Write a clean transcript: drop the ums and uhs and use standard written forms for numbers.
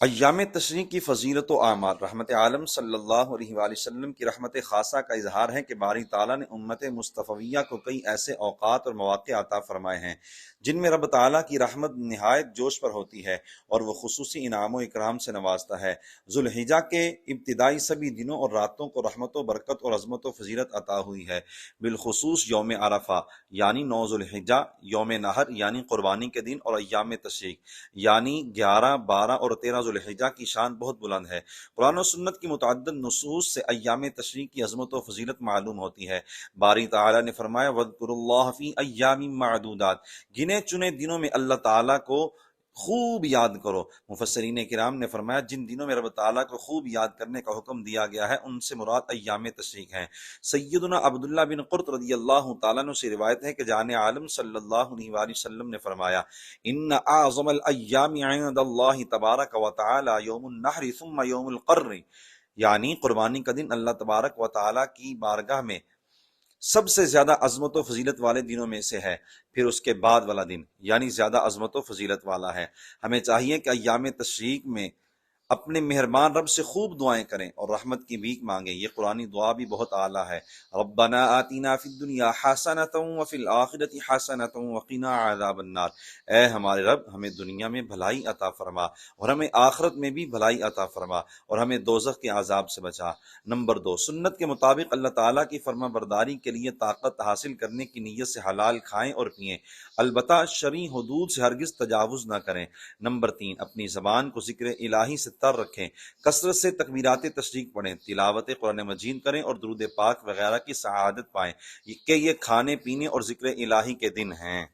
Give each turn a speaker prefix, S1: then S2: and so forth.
S1: ایام تشریق کی فضیلت و اعمال۔ رحمت عالم صلی اللہ علیہ وآلہ وسلم کی رحمت خاصہ کا اظہار ہے کہ باری تعالیٰ نے امت مصطفیہ کو کئی ایسے اوقات اور مواقع عطا فرمائے ہیں جن میں رب تعالیٰ کی رحمت نہایت جوش پر ہوتی ہے اور وہ خصوصی انعام و اکرام سے نوازتا ہے۔ ذوالحجہ کے ابتدائی سبھی دنوں اور راتوں کو رحمت و برکت اور عظمت و فضیلت عطا ہوئی ہے، بالخصوص یوم عرفہ یعنی 9 ذوالحجہ، یوم نحر یعنی قربانی کے دن، اور ایام تشریق یعنی 11، 12 اور 13 ذوالحجہ کی شان بہت بلند ہے۔ قرآن و سنت کی متعدد نصوص سے ایام تشریق کی عظمت و فضیلت معلوم ہوتی ہے۔ باری تعالیٰ نے فرمایا وَاذْكُرُوا اللَّهَ فِي أَيَّامٍ مَّعْدُودَاتٍ، گنے چنے دنوں میں اللہ تعالیٰ کو خوب یاد کرو۔ مفسرین کرام نے فرمایا جن دنوں میں رب تعالیٰ کو خوب یاد کرنے کا حکم دیا گیا ہے ان سے مراد ایام تشریق ہیں۔ سیدنا عبداللہ بن قرط رضی اللہ تعالیٰ عنہ سے روایت ہے کہ جان عالم صلی اللہ علیہ وآلہ وسلم نے فرمایا ان اعظم الایام عند اللہ تبارک و تعالی یوم النحر ثم یوم القر، یعنی قربانی کا دن اللہ تبارک و تعالیٰ کی بارگاہ میں سب سے زیادہ عظمت و فضیلت والے دنوں میں سے ہے، پھر اس کے بعد والا دن یعنی زیادہ عظمت و فضیلت والا ہے۔ ہمیں چاہیے کہ ایام تشریق میں اپنے مہربان رب سے خوب دعائیں کریں اور رحمت کی بھیک مانگیں۔ یہ قرآنی دعا بھی بہت اعلیٰ ہے۔ ربنا آتنا فی الدنیا حسنۃ وفی الآخرۃ حسنۃ وقنا عذاب النار، اے ہمارے رب ہمیں دنیا میں بھلائی عطا فرما اور ہمیں آخرت میں بھی بھلائی عطا فرما اور ہمیں دوزخ کے عذاب سے بچا۔ نمبر 2، سنت کے مطابق اللہ تعالیٰ کی فرما برداری کے لیے طاقت حاصل کرنے کی نیت سے حلال کھائیں اور پئیں، البتہ شرعی حدود سے ہرگز تجاوز نہ کریں۔ نمبر 3، اپنی زبان کو ذکر الہی سے تر رکھیں، کثرت سے تکبیرات تشریق پڑھیں، تلاوت قرآن مجید کریں اور درود پاک وغیرہ کی سعادت پائیں کہ یہ کھانے پینے اور ذکر الہی کے دن ہیں۔